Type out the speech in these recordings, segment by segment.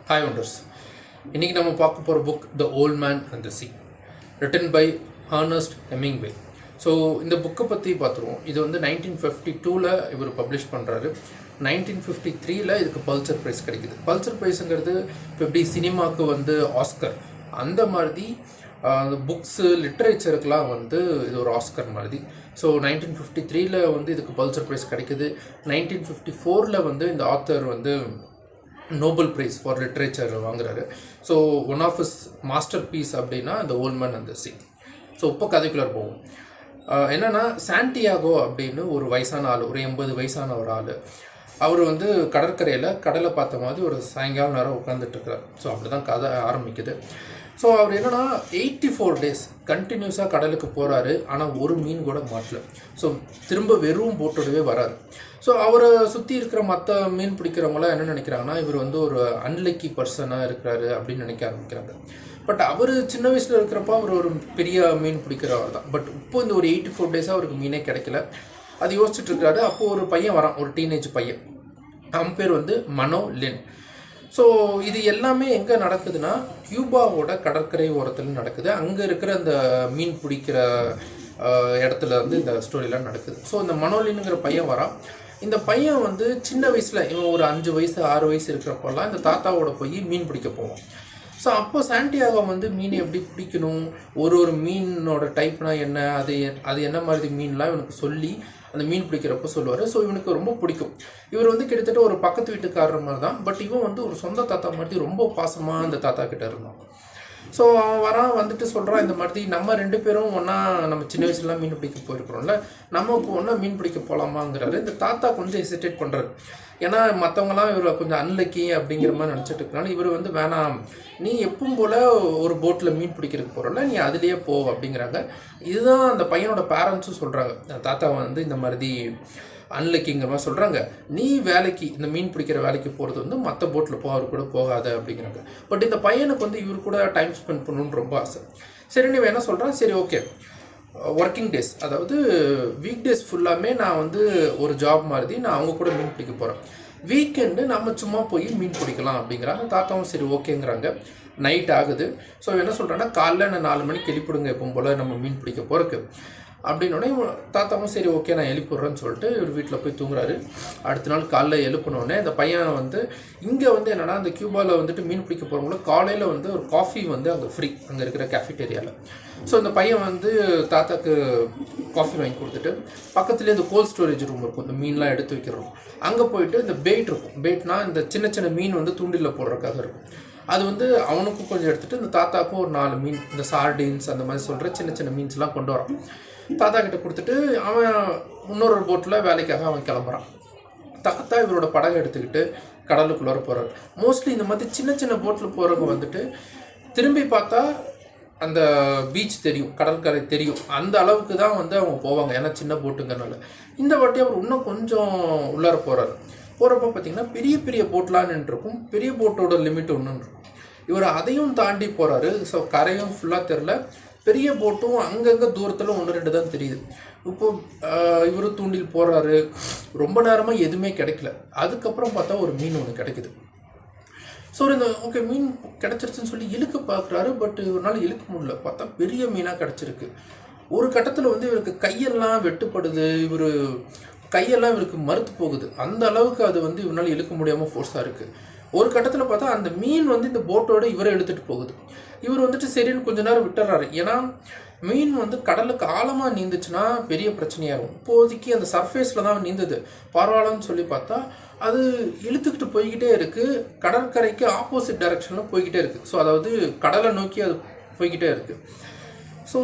Hi Wonders. இன்னைக்கு நம்ம பார்க்க போகிற book the old man and the sea, written by Ernest Hemingway. So இந்த புக்கை பற்றி பார்த்துருவோம். இது வந்து 1952 இவர் பப்ளிஷ் பண்ணுறாரு. 1953 இதுக்கு பல்சர் ப்ரைஸ் கிடைக்குது. பல்சர் ப்ரைஸுங்கிறது இப்போ எப்படி சினிமாவுக்கு வந்து ஆஸ்கர், அந்த மாதிரி புக்ஸு லிட்ரேச்சருக்கெலாம் வந்து இது ஒரு ஆஸ்கர் மாதிரி. ஸோ 1953 வந்து இதுக்கு பல்சர் ப்ரைஸ் கிடைக்குது. 1954 வந்து இந்த ஆத்தர் வந்து நோபல் ப்ரைஸ் ஃபார் லிட்ரேச்சர் வாங்குறாரு. So one of his masterpiece அப்படின்னா இந்த old man and the sea. So இப்போ கதைக்குள்ளே போவோம். என்னென்னா, சாண்டியாகோ அப்படின்னு ஒரு வயசான ஆள், ஒரு 80 வயசான ஒரு ஆள். அவர் வந்து கடற்கரையில் கடலை பார்த்த மாதிரி ஒரு சாயங்காலம் நேரம் உட்காந்துட்ருக்கிறார். ஸோ அப்படி தான் கதை ஆரம்பிக்குது. ஸோ அவர் என்னென்னா 84 days கண்டினியூஸாக கடலுக்கு போகிறாரு. ஆனால் ஒரு மீன் கூட மாட்டல. ஸோ திரும்ப வெறும் போட்டோடவே வராரு. ஸோ அவரை சுற்றி இருக்கிற மற்ற மீன் பிடிக்கிறவங்களாம் என்ன நினைக்கிறாங்கன்னா, இவர் வந்து ஒரு அன்லக்கி பர்சனாக இருக்கிறாரு அப்படின்னு நினைக்க ஆரம்பிக்கிறாங்க. பட் அவர் சின்ன வயசில் இருக்கிறப்ப அவர் ஒரு பெரிய மீன் பிடிக்கிறவர் தான். பட் இப்போ இந்த ஒரு 84 days அவருக்கு மீனே கிடைக்கல. அது யோசிச்சுட்டு இருக்காரு. அப்போது ஒரு பையன் வரான், ஒரு டீனேஜ் பையன். அவன் பேர் வந்து மனோ லின். ஸோ இது எல்லாமே எங்கே நடக்குதுன்னா, கியூபாவோட கடற்கரை ஓரத்தில் நடக்குது. அங்கே இருக்கிற அந்த மீன் பிடிக்கிற இடத்துல வந்து இந்த ஸ்டோரிலாம் நடக்குது. ஸோ இந்த மனோலின்னுங்கிற பையன் வரான். இந்த பையன் வந்து சின்ன வயசில், இவன் ஒரு 5 வயசு 6 வயசு இருக்கிறப்பெல்லாம் இந்த தாத்தாவோட போய் மீன் பிடிக்க போவோம். ஸோ அப்போ சாண்டியாகோ வந்து மீன் எப்படி பிடிக்கணும், ஒரு மீனோட டைப்னா என்ன, அது என்ன மாதிரி மீன்லாம் இவனுக்கு சொல்லி அந்த மீன் பிடிக்கிறப்ப சொல்லுவார். ஸோ இவனுக்கு ரொம்ப பிடிக்கும். இவர் வந்து கிட்டத்தட்ட ஒரு பக்கத்து வீட்டுக்காரர் மாதிரி தான். பட் இவன் வந்து ஒரு சொந்த தாத்தா மாதிரி ரொம்ப பாசமாக அந்த தாத்தா கிட்ட இருந்தான். ஸோ அவன் வரான், வந்துட்டு சொல்கிறான், இந்த மாதிரி நம்ம 2 பேரும் ஒன்றா நம்ம சின்ன வயசுலாம் மீன் பிடிக்க போயிருக்கிறோம்ல, நம்ம இப்போ ஒன்றா மீன் பிடிக்க போகலாமாங்கிறாரு. இந்த தாத்தா கொஞ்சம் ஹெசிடேட் பண்ணுறாரு. ஏன்னா மற்றவங்களாம் இவர் கொஞ்சம் அன்லக்கி அப்படிங்கிற மாதிரி நினச்சிட்டு இருக்கனால இவர் வந்து வேணாம், நீ எப்பவும் போல் ஒரு போட்டில் மீன் பிடிக்கிறதுக்கு போகிறோம்ல, நீ அதுலேயே போ அப்படிங்கிறாங்க. இதுதான் அந்த பையனோட பேரண்ட்ஸும் சொல்கிறாங்க. தாத்தா வந்து இந்த மாதிரி அன்லக்கிங்கிற மாதிரி சொல்கிறாங்க. நீ வேலைக்கு, இந்த மீன் பிடிக்கிற வேலைக்கு போகிறது வந்து மற்ற போட்டில் போ, அவர் கூட போகாத அப்படிங்கிறாங்க. பட் இந்த பையனுக்கு வந்து இவர் கூட டைம் ஸ்பெண்ட் பண்ணணுன்னு ரொம்ப ஆசை. சரி, நீ என்ன சொல்கிறான், சரி ஓகே, ஒர்க்கிங் டேஸ், அதாவது வீக் டேஸ் ஃபுல்லாமே நான் வந்து ஒரு ஜாப் மாதிரி நான் அவங்க கூட மீன் பிடிக்க போகிறேன். வீக்கெண்டு நம்ம சும்மா போய் மீன் பிடிக்கலாம் அப்படிங்கிறாங்க. தாத்தாவும் சரி ஓகேங்கிறாங்க. நைட் ஆகுது. ஸோ என்ன சொல்கிறேன்னா, காலைல நான் 4 மணிக்கு எழுப்பிடுங்க எப்பவும் போல் நம்ம மீன் பிடிக்க போகிறக்கு அப்படின்னோடனே தாத்தாவும் சரி ஓகே நான் எழுப்பிடுறேன்னு சொல்லிட்டு இவர் வீட்டில் போய் தூங்குறாரு. அடுத்த நாள் காலைல எழுப்பினோடனே இந்த பையன் வந்து இங்கே வந்து என்னென்னா, அந்த கியூபாவில் வந்துட்டு மீன் பிடிக்க போகிறவங்களும் காலையில் வந்து ஒரு காஃபி வந்து அங்கே ஃப்ரீ, அங்கே இருக்கிற கேஃபிடேரியாவில். ஸோ இந்த பையன் வந்து தாத்தாக்கு காஃபி வாங்கி கொடுத்துட்டு பக்கத்துலேயே இந்த கோல்ட் ஸ்டோரேஜ் ரூம் இருக்கும், இந்த மீன்லாம் எடுத்து வைக்கிறோம். அங்கே போயிட்டு இந்த பெயிட் இருக்கும். பெயிட்னா இந்த சின்ன சின்ன மீன் வந்து தூண்டில் போடுறதுக்காக இருக்கும். அது வந்து அவனுக்கும் கொஞ்சம் எடுத்துகிட்டு இந்த தாத்தாக்கும் ஒரு 4 மீன், இந்த சார்டின்ஸ் அந்த மாதிரி சொல்கிற சின்ன சின்ன மீன்ஸ்லாம் கொண்டு வரான். தாத்தா கிட்ட கொடுத்துட்டு அவன் இன்னொரு போட்டில் வேலைக்காக அவன் கிளம்புறான். தாத்தா இவரோட படகை எடுத்துக்கிட்டு கடலுக்குள்ளார போகிறார். மோஸ்ட்லி இந்த மாதிரி சின்ன சின்ன போட்டில் போகிறவங்க வந்துட்டு திரும்பி பார்த்தா அந்த பீச் தெரியும், கடற்கரை தெரியும், அந்த அளவுக்கு தான் வந்து அவங்க போவாங்க, ஏன்னா சின்ன போட்டுங்கிறனால. இந்த வாட்டி அவர் இன்னும் கொஞ்சம் உள்ளார போகிறார். போகிறப்ப பார்த்திங்கன்னா பெரிய பெரிய போட்லாம் நின்றுருக்கும். பெரிய போட்டோட லிமிட் ஒன்று இருக்கும். இவர் அதையும் தாண்டி போகிறாரு. ஸோ கரையும் ஃபுல்லாக தெரில, பெரிய போட்டும் அங்கங்கே தூரத்தில் 1-2 தான் தெரியுது. இப்போது இவர் தூண்டில் போடுறாரு. ரொம்ப நேரமாக எதுவுமே கிடைக்கல. அதுக்கப்புறம் பார்த்தா ஒரு மீன் ஒன்று கிடைக்குது. ஸோ இந்த ஓகே மீன் கிடச்சிருச்சுன்னு சொல்லி இழுக்க பார்க்குறாரு. பட் இவரால் இழுக்க முடியல. பார்த்தா பெரிய மீனாக கிடச்சிருக்கு. ஒரு கட்டத்தில் வந்து இவருக்கு கையெல்லாம் வெட்டுப்படுது, இவர் கையெல்லாம் இவருக்கு மறுத்து போகுது. அந்த அளவுக்கு அது வந்து இவரால் இழுக்க முடியாமல் ஃபோர்ஸாக இருக்குது. ஒரு கட்டத்தில் பார்த்தா அந்த மீன் வந்து இந்த போட்டோட இவரை எடுத்துகிட்டு போகுது. இவர் வந்துட்டு சரின்னு கொஞ்ச நேரம் விட்டுறாரு. ஏன்னா மீன் வந்து கடலுக்கு ஆழமாக நீந்துச்சுன்னா பெரிய பிரச்சனையாகும். இப்போதைக்கு அந்த சர்ஃபேஸில் தான் நீந்தது, பரவாயில்லன்னு சொல்லி பார்த்தா அது இழுத்துக்கிட்டு போய்கிட்டே இருக்குது. கடற்கரைக்கு ஆப்போசிட் டைரக்ஷனில் போய்கிட்டே இருக்குது. ஸோ அதாவது கடலை நோக்கி அது போய்கிட்டே இருக்குது. ஸோ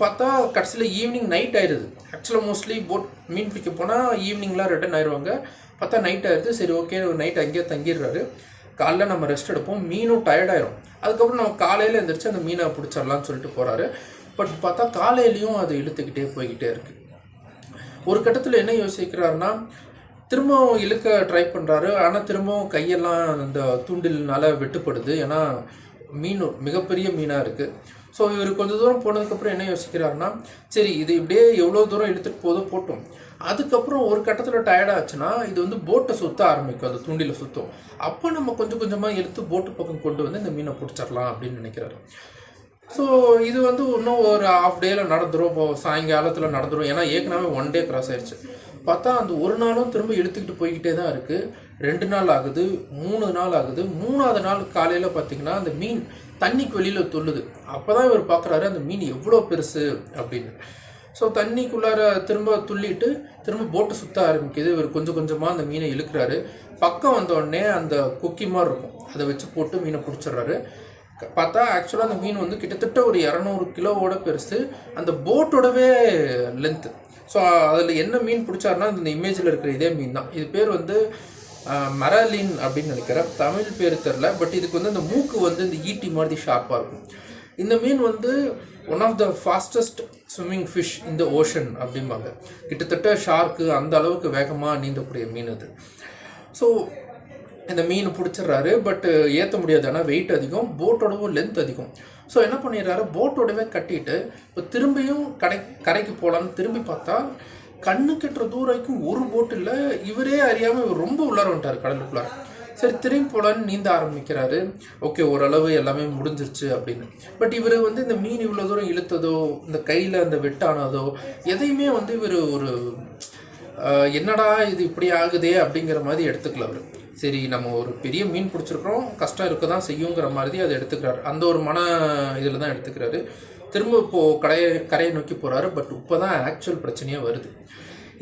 பார்த்தா கடைசியில் ஈவினிங் நைட் ஆயிடுது. ஆக்சுவலாக மோஸ்ட்லி போட் மீன் பிடிக்க போனால் ஈவினிங்லாம் ரிட்டர்ன் ஆயிடுவாங்க. பார்த்தா நைட் ஆயிடுது. சரி ஓகே, நைட் அங்கேயே தங்கிடுறாரு. காலைல நம்ம ரெஸ்ட் எடுப்போம், மீனும் டயர்டாயிரும். அதுக்கப்புறம் நம்ம காலையில் எழுந்திரிச்சு அந்த மீனை பிடிச்சிடலான்னு சொல்லிட்டு போகிறாரு. பட் பார்த்தா காலையிலையும் அது இழுத்துக்கிட்டே போய்கிட்டே இருக்குது. ஒரு கட்டத்தில் என்ன யோசிக்கிறாருன்னா, திரும்பவும் இழுக்க ட்ரை பண்ணுறாரு. ஆனால் திரும்பவும் கையெல்லாம் அந்த தூண்டில்னால வெட்டுப்படுது. ஏன்னா மீன் மிகப்பெரிய மீனாக இருக்குது. ஸோ இவர் கொஞ்சம் தூரம் போனதுக்கப்புறம் என்ன யோசிக்கிறாருன்னா, சரி இது இப்படியே எவ்வளோ தூரம் இழுத்துட்டு போட்டும், அதுக்கப்புறம் ஒரு கட்டத்தில் டயர்டாச்சுன்னா இது வந்து போட்டை சுற்ற ஆரம்பிக்கும், அந்த தூண்டில் சுற்றும். அப்போ நம்ம கொஞ்சம் கொஞ்சமாக இழுத்து போட்டு பக்கம் கொண்டு வந்து இந்த மீனை பிடிச்சிடலாம் அப்படின்னு நினைக்கிறாரு. ஸோ இது வந்து இன்னும் ஒரு ஹாஃப் டேயில் நடந்துடும், இப்போ சாயங்காலத்தில் நடந்துடும். ஏன்னா ஏற்கனவே 1 டே கிராஸ் ஆயிடுச்சு. பார்த்தா அந்த ஒரு நாளும் திரும்ப இழுத்துக்கிட்டு போய்கிட்டே தான் இருக்குது. 2 நாள் ஆகுது, 3 நாள் ஆகுது. 3ஆவது நாள் காலையில் பார்த்திங்கன்னா அந்த மீன் தண்ணிக்கு வெளியில் துள்ளுது. அப்போ தான் இவர் பார்க்குறாரு அந்த மீன் எவ்வளோ பெருசு அப்படின்னு. ஸோ தண்ணிக்குள்ளார திரும்ப துள்ளிட்டு திரும்ப போட்டை சுற்ற ஆரம்பிக்குது. இவர் கொஞ்சம் கொஞ்சமாக அந்த மீனை இழுக்கிறாரு. பக்கம் வந்தோடனே அந்த குக்கி மாதிரி இருக்கும், அதை வச்சு போட்டு மீனை பிடிச்சிடுறாரு. பார்த்தா ஆக்சுவலாக அந்த மீன் வந்து கிட்டத்தட்ட ஒரு 200 கிலோவோட பெருசு, அந்த போட்டோடவே லென்த்து. ஸோ அதில் என்ன மீன் பிடிச்சாருன்னா இந்த இமேஜில் இருக்கிற இதே மீன் தான். இது பேர் வந்து மெரலின் அப்படின்னு நினைக்கிறேன், தமிழ் பேர் தெரில. பட் இதுக்கு வந்து அந்த மூக்கு வந்து இந்த ஈட்டி மாதிரி ஷார்ப்பாக இருக்கும். இந்த மீன் வந்து one of the fastest swimming fish இந்த ஓஷன் அப்படிம்பாங்க. கிட்டத்தட்ட ஷார்க்கு அந்த அளவுக்கு வேகமாக நீந்தக்கூடிய மீன் அது. ஸோ இந்த மீன் பிடிச்சிடுறாரு. பட்டு ஏற்ற முடியாது, ஆனால் வெயிட் அதிகம், போட்டோடவும் லென்த் அதிகம். ஸோ என்ன பண்ணிடுறாரு, போட்டோடவே கட்டிட்டு இப்போ திரும்பியும் கரைக்கு போகலான்னு திரும்பி பார்த்தா கண்ணு கட்டுற தூரம் ஒரு போட்டு இல்லை. இவரே அறியாமல் இவர் ரொம்ப உள்ளார வந்துட்டார் கடலுக்குள்ளார. சரி திரும்பி போகலான்னு நீந்த ஆரம்பிக்கிறாரு. ஓகே ஓரளவு எல்லாமே முடிஞ்சிருச்சு அப்படின்னு. பட் இவர் வந்து இந்த மீன் இவ்வளோ தூரம் இழுத்ததோ, இந்த கையில் அந்த வெட்டானதோ எதையுமே வந்து இவர் ஒரு என்னடா இது இப்படி ஆகுதே அப்படிங்கிற மாதிரி எடுத்துக்கல அவர். சரி நம்ம ஒரு பெரிய மீன் பிடிச்சிருக்கிறோம், கஷ்டம் இருக்க தான் செய்யுங்கிற மாதிரி அதை எடுத்துக்கிறாரு. அந்த ஒரு மன இதில் தான் எடுத்துக்கிறாரு. திரும்ப இப்போது கரையை நோக்கி போகிறாரு. பட் இப்போ தான் ஆக்சுவல் பிரச்சனையாக வருது.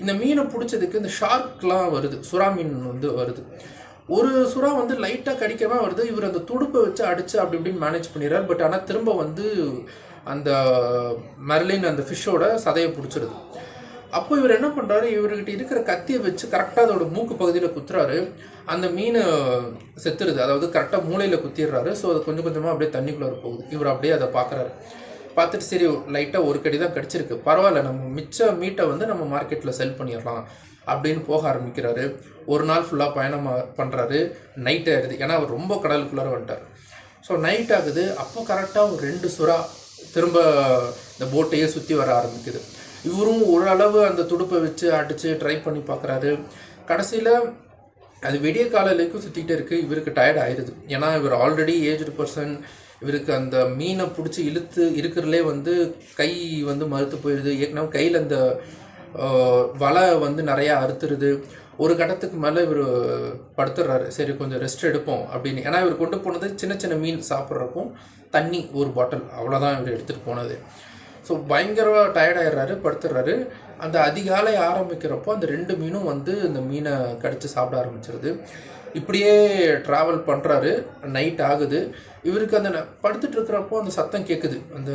இந்த மீனை பிடிச்சதுக்கு இந்த ஷார்க்லாம் வருது, சுறா மீன் வந்து வருது. ஒரு சுறா வந்து லைட்டாக கடிக்கவே வருது. இவர் அந்த துடுப்பை வச்சு அடித்து அப்படி இப்படின்னு மேனேஜ் பண்ணிடுறாரு. பட் ஆனால் திரும்ப வந்து அந்த மெர்லின் அந்த ஃபிஷ்ஷோட சதையை பிடிச்சிருது. அப்போ இவர் என்ன பண்ணுறாரு, இவர்கிட்ட இருக்கிற கத்தியை வச்சு கரெக்டாக அதோட மூக்கு பகுதியில் குத்துறாரு. அந்த மீன் செத்துருது, அதாவது கரெக்டாக மூளையில் குத்திடுறாரு. ஸோ அது கொஞ்சம் கொஞ்சமாக அப்படியே தண்ணிக்குள்ளார போகுது. இவர் அப்படியே அதை பார்க்குறாரு. பார்த்துட்டு சரி லைட்டாக ஒரு கடி தான் கடிச்சிருக்கு, பரவாயில்ல நம்ம மிச்ச மீட்டை வந்து நம்ம மார்க்கெட்டில் செல் பண்ணிடலாம் அப்படின்னு போக ஆரம்பிக்கிறாரு. ஒரு நாள் ஃபுல்லாக பயணம் பண்ணுறாரு. நைட் ஆகிடுது, ஏன்னா அவர் ரொம்ப கடலுக்குள்ளார வந்துட்டார். ஸோ நைட் ஆகுது. அப்போ கரெக்டாக ஒரு 2 சுறா திரும்ப இந்த போட்டையே சுற்றி வர ஆரம்பிக்குது. இவரும் ஓரளவு அந்த துடுப்பை வச்சு அடித்து ட்ரை பண்ணி பார்க்குறாரு. கடைசியில் அது விடிய காலையிலேக்கும் சுற்றிக்கிட்டே இருக்குது. இவருக்கு டயர்ட் ஆயிடுது, ஏன்னா இவர் ஆல்ரெடி ஏஜ்டு பர்சன். இவருக்கு அந்த மீனை பிடிச்சி இழுத்து இருக்கிறதுலே வந்து கை வந்து மறுத்து போயிடுது. ஏற்கனவே கையில் அந்த வலை வந்து நிறையா அறுத்துருது. ஒரு கட்டத்துக்கு மேலே இவர் படுத்துடுறாரு. சரி கொஞ்சம் ரெஸ்ட் எடுப்போம் அப்படின்னு. ஏன்னா இவர் கொண்டு போனது சின்ன சின்ன மீன் சாப்பிட்றக்கும் தண்ணி ஒரு பாட்டில், அவ்வளோதான் இவர் எடுத்துகிட்டு போனது. ஸோ பயங்கரமாக டயர்டாயிடுறாரு, படுத்துடுறாரு. அந்த அதிகாலை ஆரம்பிக்கிறப்போ அந்த 2 மீனும் வந்து இந்த மீனை கடித்து சாப்பிட ஆரம்பிச்சிருது. இப்படியே ட்ராவல் பண்ணுறாரு. நைட் ஆகுது. இவருக்கு அந்த படுத்துட்டு இருக்கிறப்போ அந்த சத்தம் கேட்குது, அந்த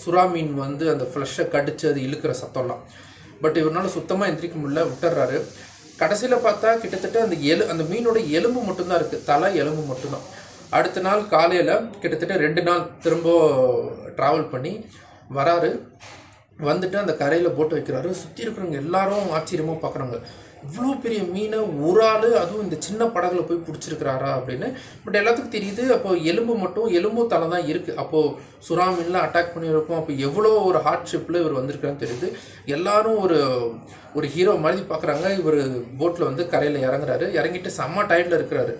சுறா மீன் வந்து அந்த ஃப்ளஷை கடித்து அது இழுக்கிற சத்தம்லாம். பட் இவரால் சுத்தமாக எந்திரிக்க முடியல, விட்டுறாரு. கடைசியில் பார்த்தா கிட்டத்தட்ட அந்த மீனோட எலும்பு மட்டும்தான் இருக்குது, தலை எலும்பு மட்டும்தான். அடுத்த நாள் காலையில் கிட்டத்தட்ட 2 நாள் திரும்ப ட்ராவல் பண்ணி வராரு. வந்துட்டு அந்த கரையில் போட்டு வைக்கிறாரு. சுற்றி இருக்கிறவங்க எல்லாரும் ஆச்சரியமாக பார்க்குறாங்க, இவ்வளோ பெரிய மீனை ஒரு ஆள், அதுவும் இந்த சின்ன படகுல போய் பிடிச்சிருக்கிறாரா அப்படின்னு. பட் எல்லாத்துக்கும் தெரியுது, அப்போ எலும்பும் தலை தான் இருக்குது. அப்போது சுறா மீன்லாம் அட்டாக் பண்ணியிருக்கோம். அப்போ எவ்வளோ ஒரு ஹார்ட்ஷிப்பில் இவர் வந்திருக்கான்னு தெரியுது. எல்லாரும் ஒரு ஹீரோ மாதிரி பார்க்குறாங்க. இவர் போட்டில் வந்து கரையில் இறங்குறாரு. இறங்கிட்டு செம்ம டயர்டில் இருக்கிறாரு.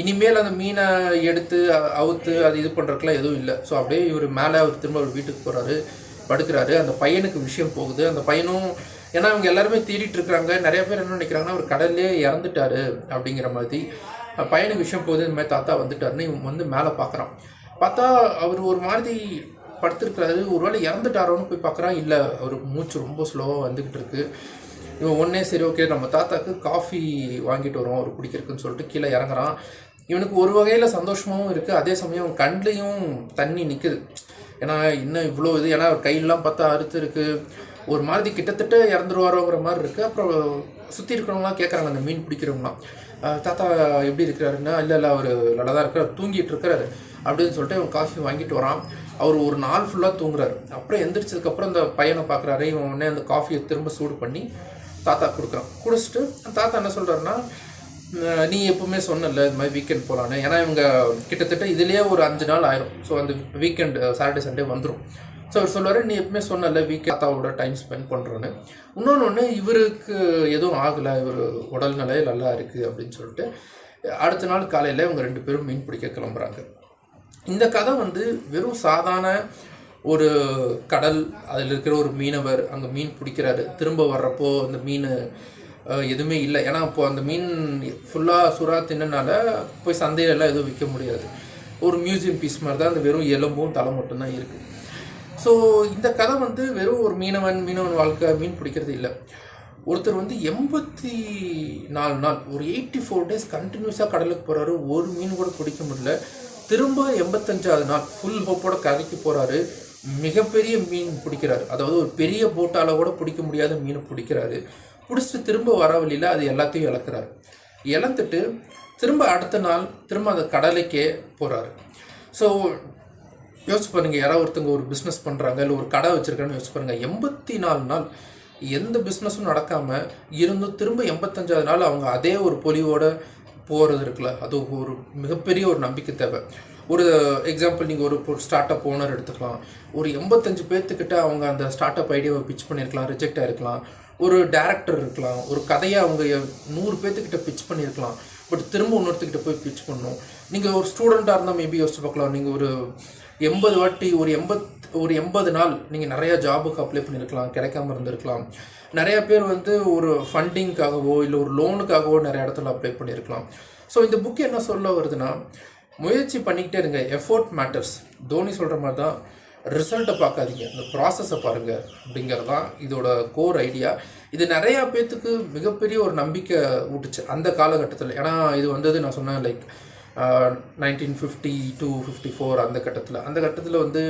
இனிமேல் அந்த மீனை எடுத்து அவுத்து அது இது பண்ணுறதுக்குலாம் எதுவும் இல்லை. ஸோ அப்படியே இவர் மேலே அவர் திரும்ப அவர் வீட்டுக்கு போகிறாரு, படுக்கிறாரு. அந்த பையனுக்கு விஷயம் போகுது. அந்த பையனும், ஏன்னா அவங்க எல்லாருமே தேடிட்டு இருக்கிறாங்க. நிறைய பேர் என்ன நினைக்கிறாங்கன்னா அவர் கடல்லே இறந்துட்டாரு அப்படிங்கிற மாதிரி. பையனுக்கு விஷயம் போகுது, இந்த மாதிரி தாத்தா வந்துட்டாருன்னு இவன் வந்து மேலே பார்க்குறான். பார்த்தா அவர் ஒரு மாதிரி படுத்துருக்கிறாரு. ஒரு வேளை இறந்துட்டாரோன்னு போய் பார்க்குறான். இல்லை, அவருக்கு மூச்சு ரொம்ப ஸ்லோவாக வந்துக்கிட்டு இருக்கு. இவன் ஒன்றே சரி ஓகே நம்ம தாத்தாக்கு காஃபி வாங்கிட்டு வரோம் அவர் குடிக்கிறதுக்குன்னு சொல்லிட்டு கீழே இறங்குறான். இவனுக்கு ஒரு வகையில் சந்தோஷமாகவும் இருக்குது, அதே சமயம் கண்லேயும் தண்ணி நிற்குது. ஏன்னா இன்னும் இவ்வளோ இது, ஏன்னா அவர் கையெல்லாம் பார்த்தா அறுத்து இருக்குது. ஒரு மாதிரி கிட்டத்தட்ட இறந்துருவாரோங்கிற மாதிரி இருக்குது. அப்புறம் சுற்றி இருக்கிறவங்களாம் கேட்குறாங்க, அந்த மீன் பிடிக்கிறவங்களாம், தாத்தா எப்படி இருக்கிறாருன்னா, இல்லை அவர் நல்லா தான் இருக்கிறார், தூங்கிட்டு இருக்கிறாரு அப்படின்னு சொல்லிட்டு இவன் காஃபி வாங்கிட்டு வரான். அவர் ஒரு நாள் ஃபுல்லாக தூங்குறாரு. அப்புறம் எந்திரிச்சதுக்கப்புறம் அந்த பையனை பார்க்குறாரு. இவன் உடனே அந்த காஃபியை திரும்ப சூடு பண்ணி தாத்தா கொடுக்குறான். குடிச்சிட்டு தாத்தா என்ன சொல்கிறாருன்னா, நீ எப்பவுமே சொன்னல இது மாதிரி வீக்கெண்ட் போகலான்னு. ஏன்னா இவங்க கிட்டத்தட்ட இதுலேயே ஒரு 5 நாள் ஆயிரும். ஸோ அந்த வீக்கெண்ட் சாட்டர்டே சண்டே வந்துடும். ஸோ அவர் சொல்லுவார், நீ எப்பவுமே சொன்னல வீக்கெண்ட் தாத்தாவோட டைம் ஸ்பெண்ட் பண்ணுறோன்னு. இன்னொன்று இவருக்கு எதுவும் ஆகலை, இவர் உடல்நிலை நல்லா இருக்குது அப்படின்னு சொல்லிட்டு அடுத்த நாள் காலையில் இவங்க 2 பேரும் மீன் பிடிக்க கிளம்புறாங்க. இந்த கதை வந்து வெறும் சாதாரண ஒரு கடல், அதில் இருக்கிற ஒரு மீனவர் அங்கே மீன் பிடிக்கிறாரு. திரும்ப வர்றப்போ அந்த மீன் எதுவுமே இல்லை. ஏன்னா அப்போது அந்த மீன் ஃபுல்லாக சுறா தின்னனால போய் சந்தையிலலாம் எதுவும் விற்க முடியாது. ஒரு மியூசியம் பீஸ் மாதிரி தான் அந்த வெறும் எலும்பும் தலை மட்டும்தான் இருக்குது. ஸோ இந்த கதை வந்து வெறும் ஒரு மீனவன் வாழ்க்கை, மீன் பிடிக்கிறது இல்லை. ஒருத்தர் வந்து 84 நாள், ஒரு 84 days கண்டினியூஸாக கடலுக்கு போகிறாரு, ஒரு மீன் கூட பிடிக்க முடியல. திரும்ப 85வது நாள் ஃபுல் ஹோப்போட கரைக்கு போகிறாரு, மிகப்பெரிய மீன் பிடிக்கிறாரு. அதாவது ஒரு பெரிய போட்டால் கூட பிடிக்க முடியாத மீனை பிடிக்கிறாரு. பிடிச்சிட்டு திரும்ப வர வழியில் அது எல்லாத்தையும் இழக்கிறாரு. இழந்துட்டு திரும்ப அடுத்த நாள் திரும்ப அந்த கடலைக்கே போகிறாரு. ஸோ யோசிச்சு பாருங்க, யாராவது ஒருத்தங்க ஒரு பிஸ்னஸ் பண்ணுறாங்க, இல்லை ஒரு கடை வச்சுருக்கான்னு யோசிச்சு பாருங்கள். 84 நாள் எந்த பிஸ்னஸும் நடக்காமல் இருந்தும் திரும்ப 85வது நாள் அவங்க அதே ஒரு பொலிவோடு போகிறது இருக்குல்ல, அது ஒரு மிகப்பெரிய ஒரு நம்பிக்கை தேவை. ஒரு எக்ஸாம்பிள், நீங்கள் ஒரு ஸ்டார்ட் அப் ஓனர் எடுத்துக்கலாம். ஒரு 85 பேர்த்துக்கிட்ட அவங்க அந்த ஸ்டார்ட் அப் ஐடியாவை பிச் பண்ணியிருக்கலாம், ரிஜெக்ட் ஆகிருக்கலாம். ஒரு டேரக்டர் இருக்கலாம், ஒரு கதையை அவங்க 100 பேர்த்துக்கிட்ட பிச் பண்ணியிருக்கலாம். பட் திரும்ப இன்னொருத்துக்கிட்ட போய் பிச் பண்ணணும். நீங்கள் ஒரு ஸ்டூடெண்ட்டாக இருந்தால் மேபி யோசிச்சு பார்க்கலாம், நீங்கள் ஒரு 80 வாட்டி ஒரு 80 நாள் நீங்கள் நிறையா ஜாபுக்கு அப்ளை பண்ணியிருக்கலாம், கிடைக்காம இருந்திருக்கலாம். நிறையா பேர் வந்து ஒரு ஃபண்டிங்காகவோ இல்லை ஒரு லோனுக்காகவோ நிறைய இடத்துல அப்ளை பண்ணியிருக்கலாம். ஸோ இந்த புக் என்ன சொல்ல வருதுன்னா, முயற்சி பண்ணிக்கிட்டே இருங்க, எஃபோர்ட் மேட்டர்ஸ். தோனி சொல்கிற மாதிரி தான், ரிசல்ட்டை பார்க்காதீங்க, இந்த ப்ராசஸை பாருங்கள் அப்படிங்கிறது தான் இதோட கோர் ஐடியா. இது நிறையா பேர்த்துக்கு மிகப்பெரிய ஒரு நம்பிக்கை ஊட்டுச்சு அந்த காலகட்டத்தில். ஏன்னா இது வந்தது நான் சொன்னேன் லைக் 1950 to 54 அந்த கட்டத்தில் வந்து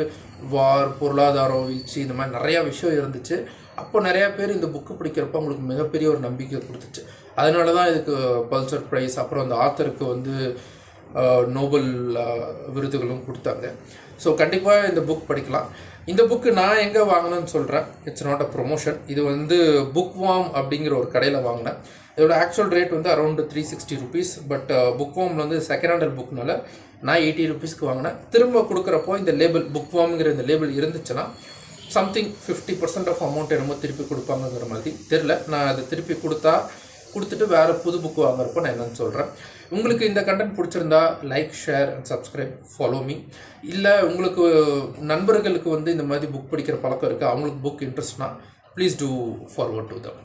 வார், பொருளாதாரம் வீழ்ச்சி, இந்த மாதிரி நிறையா விஷயம் இருந்துச்சு. அப்போ நிறையா பேர் இந்த புக்கு படிக்கிறப்ப அவங்களுக்கு மிகப்பெரிய ஒரு நம்பிக்கை கொடுத்துச்சு. அதனால தான் இதுக்கு பல்சர் ப்ரைஸ், அப்புறம் அந்த ஆத்தருக்கு வந்து நோபல் விருதுகளும் கொடுத்தாங்க. ஸோ கண்டிப்பாக இந்த புக் படிக்கலாம். இந்த புக்கு நான் எங்கே வாங்கினேன்னு சொல்கிறேன், இட்ஸ் நாட் அ ப்ரொமோஷன். இது வந்து புக் வார்ம் அப்படிங்கிற ஒரு கடையில் வாங்கினேன். இதோட ஆக்சுவல் ரேட் வந்து அரௌண்ட் 360 rupees. பட் புக் வார்மில் வந்து செகண்ட் ஹேண்டல் புக்னால நான் 80 rupeesக்கு வாங்கினேன். திரும்ப கொடுக்குறப்போ இந்த லேபிள், புக் வார்ம்ங்கிற இந்த லேபிள் இருந்துச்சுன்னா சம்திங் 50% ஆஃப் அமௌண்ட் என்னமோ திருப்பி கொடுப்பாங்கிற மாதிரி தெரில. நான் அதை திருப்பி கொடுத்துட்டு வேறு புது புக் வாங்குறப்போ நான் என்னன்னு சொல்கிறேன். உங்களுக்கு இந்த கண்டென்ட் பிடிச்சிருந்தா like, share and subscribe, follow me. இல்லை உங்களுக்கு நண்பர்களுக்கு வந்து இந்த மாதிரி புக் படிக்கிற பழக்கம் இருக்குது, அவங்களுக்கு புக் இன்ட்ரெஸ்ட்னா please do forward to them.